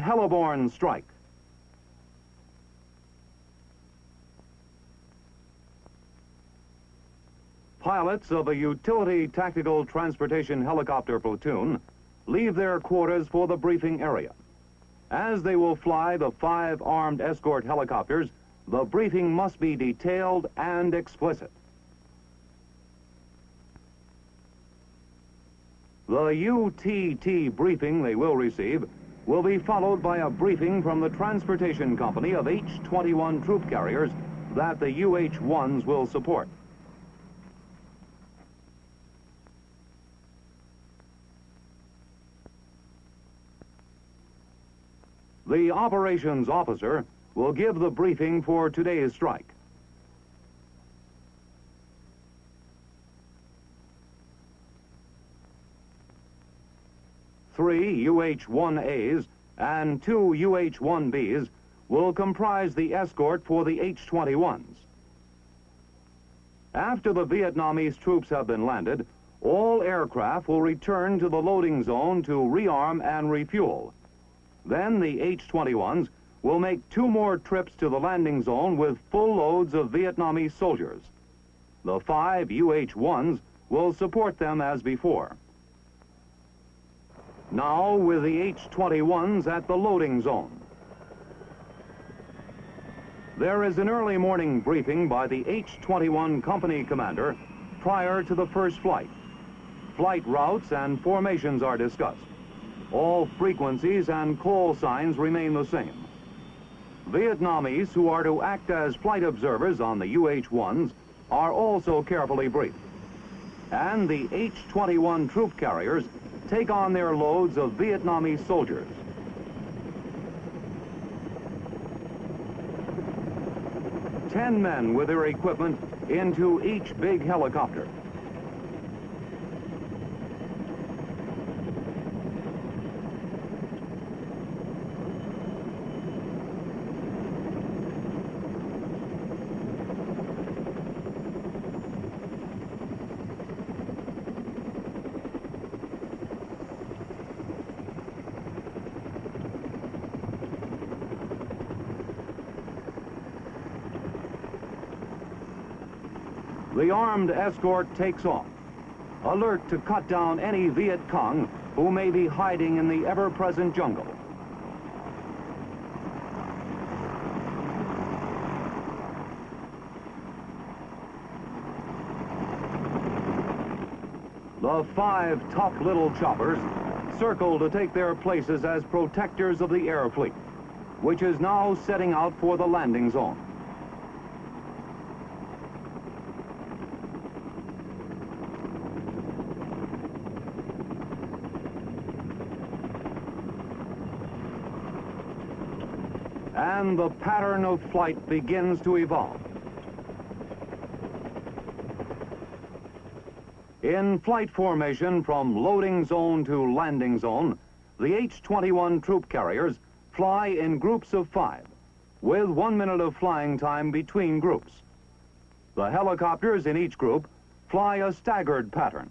heliborne strike. Pilots of a utility tactical transportation helicopter platoon leave their quarters for the briefing area. As they will fly the 5 armed escort helicopters, the briefing must be detailed and explicit. The UTT briefing they will receive will be followed by a briefing from the transportation company of H-21 troop carriers that the UH-1s will support. The operations officer will give the briefing for today's strike. Three UH-1As and 2 UH-1Bs will comprise the escort for the H-21s. After the Vietnamese troops have been landed, all aircraft will return to the loading zone to rearm and refuel. Then the H-21s will make 2 more trips to the landing zone with full loads of Vietnamese soldiers. The 5 UH-1s will support them as before. Now with the H-21s at the loading zone. There is an early morning briefing by the H-21 company commander prior to the first flight. Flight routes and formations are discussed. All frequencies and call signs remain the same. Vietnamese who are to act as flight observers on the UH-1s are also carefully briefed. And the H-21 troop carriers take on their loads of Vietnamese soldiers. Ten men with their equipment into each big helicopter. The armed escort takes off, alert to cut down any Viet Cong who may be hiding in the ever-present jungle. The 5 tough little choppers circle to take their places as protectors of the air fleet, which is now setting out for the landing zone. And the pattern of flight begins to evolve. In flight formation from loading zone to landing zone, the H-21 troop carriers fly in groups of 5, with 1 minute of flying time between groups. The helicopters in each group fly a staggered pattern,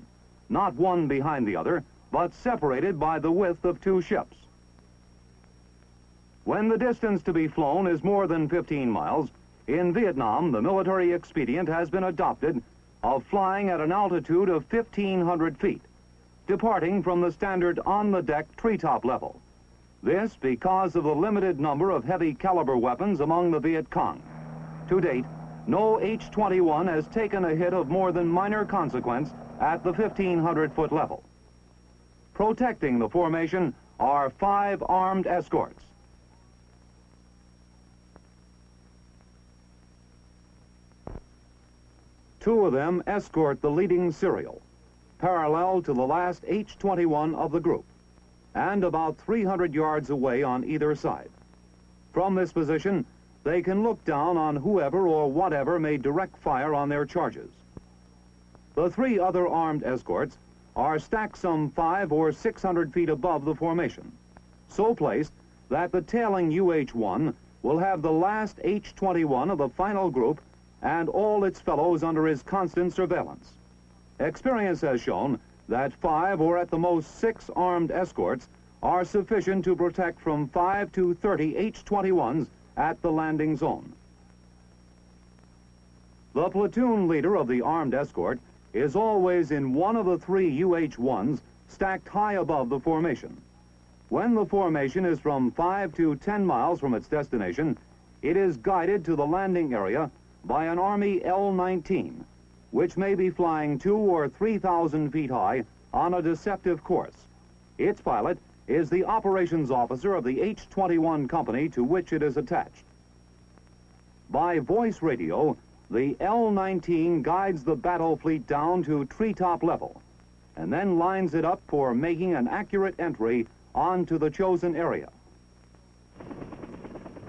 not one behind the other, but separated by the width of 2 ships. When the distance to be flown is more than 15 miles, in Vietnam, the military expedient has been adopted of flying at an altitude of 1,500 feet, departing from the standard on-the-deck treetop level. This because of the limited number of heavy caliber weapons among the Viet Cong. To date, no H-21 has taken a hit of more than minor consequence at the 1,500-foot level. Protecting the formation are 5 armed escorts. Two of them escort the leading serial, parallel to the last H-21 of the group, and about 300 yards away on either side. From this position, they can look down on whoever or whatever may direct fire on their charges. The 3 other armed escorts are stacked some 500 or 600 feet above the formation, so placed that the tailing UH-1 will have the last H-21 of the final group and all its fellows under his constant surveillance. Experience has shown that 5 or at the most 6 armed escorts are sufficient to protect from 5 to 30 H-21s at the landing zone. The platoon leader of the armed escort is always in one of the 3 UH-1s stacked high above the formation. When the formation is from 5 to 10 miles from its destination, it is guided to the landing area by an Army L-19, which may be flying 2,000 or 3,000 feet high on a deceptive course. Its pilot is the operations officer of the H-21 company to which it is attached. By voice radio, the L-19 guides the battle fleet down to treetop level and then lines it up for making an accurate entry onto the chosen area.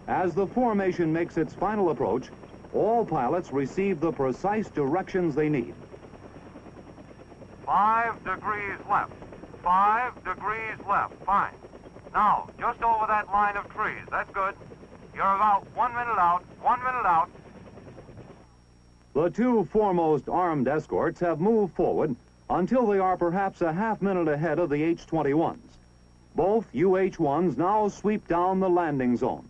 As the formation makes its final approach, all pilots receive the precise directions they need. 5 degrees left. 5 degrees left. Fine. Now, just over that line of trees. That's good. You're about 1 minute out. 1 minute out. The 2 foremost armed escorts have moved forward until they are perhaps a half minute ahead of the H-21s. Both UH-1s now sweep down the landing zone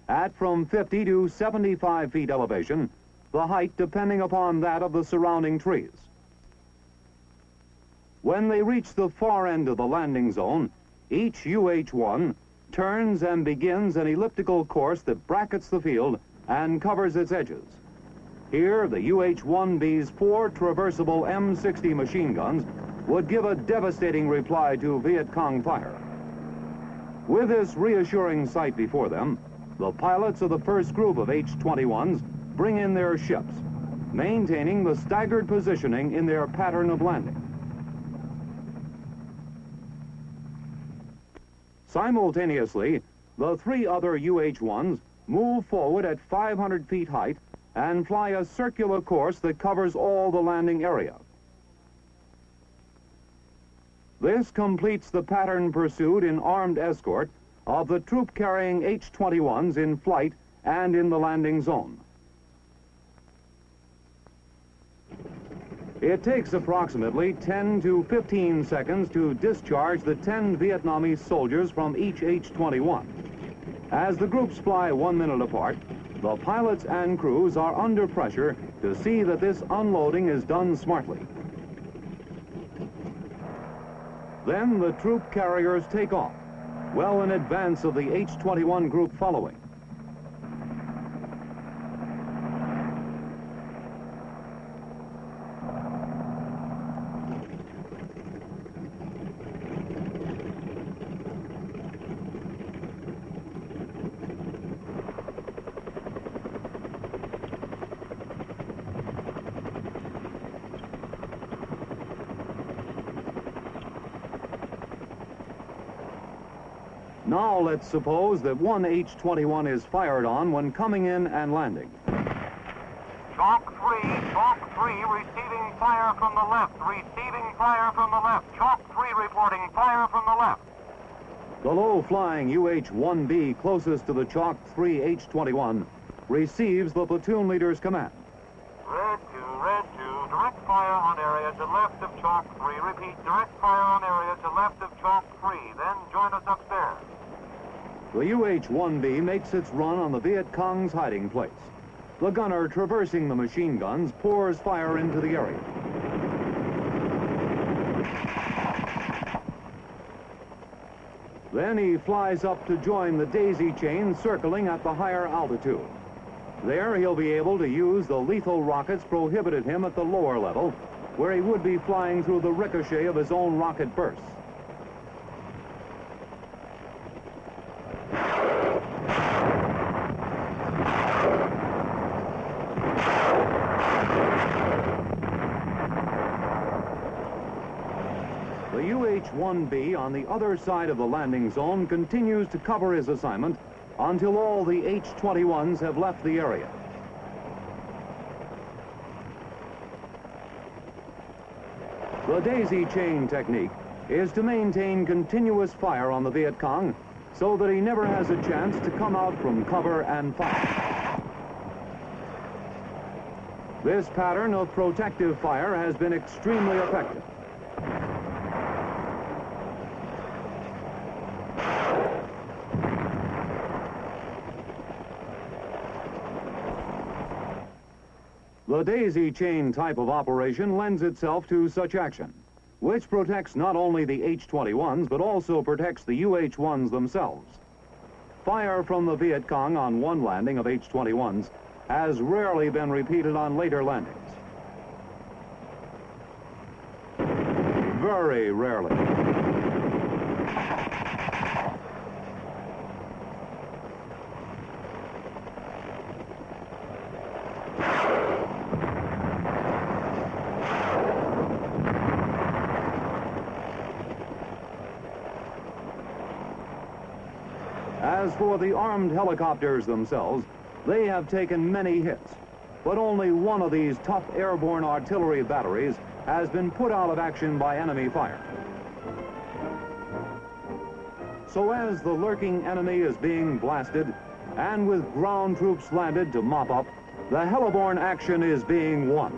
at from 50 to 75 feet elevation, the height depending upon that of the surrounding trees. When they reach the far end of the landing zone, each UH-1 turns and begins an elliptical course that brackets the field and covers its edges. Here, the UH-1B's 4 traversable M60 machine guns would give a devastating reply to Viet Cong fire. With this reassuring sight before them, the pilots of the first group of H-21s bring in their ships, maintaining the staggered positioning in their pattern of landing. Simultaneously, the 3 other UH-1s move forward at 500 feet height and fly a circular course that covers all the landing area. This completes the pattern pursued in armed escort of the troop-carrying H-21s in flight and in the landing zone. It takes approximately 10 to 15 seconds to discharge the 10 Vietnamese soldiers from each H-21. As the groups fly 1 minute apart, the pilots and crews are under pressure to see that this unloading is done smartly. Then the troop carriers take off, well in advance of the H-21 group following. Now let's suppose that one H-21 is fired on when coming in and landing. Chalk 3, receiving fire from the left, receiving fire from the left. Chalk 3 reporting fire from the left. The low-flying UH-1B closest to the Chalk 3 H-21 receives the platoon leader's command. Red 2, direct fire on area to left of Chalk 3. Repeat, direct fire on area to left of Chalk 3. Then join us upstairs. The UH-1B makes its run on the Viet Cong's hiding place. The gunner traversing the machine guns pours fire into the area. Then he flies up to join the daisy chain circling at the higher altitude. There he'll be able to use the lethal rockets prohibited him at the lower level, where he would be flying through the ricochet of his own rocket bursts. The UH-1B on the other side of the landing zone continues to cover his assignment until all the H-21s have left the area. The daisy chain technique is to maintain continuous fire on the Viet Cong so that he never has a chance to come out from cover and fire. This pattern of protective fire has been extremely effective. The daisy chain type of operation lends itself to such action, which protects not only the H-21s, but also protects the UH-1s themselves. Fire from the Viet Cong on one landing of H-21s has rarely been repeated on later landings. Very rarely. As for the armed helicopters themselves, they have taken many hits, but only one of these tough airborne artillery batteries has been put out of action by enemy fire. So as the lurking enemy is being blasted, and with ground troops landed to mop up, the heliborne action is being won.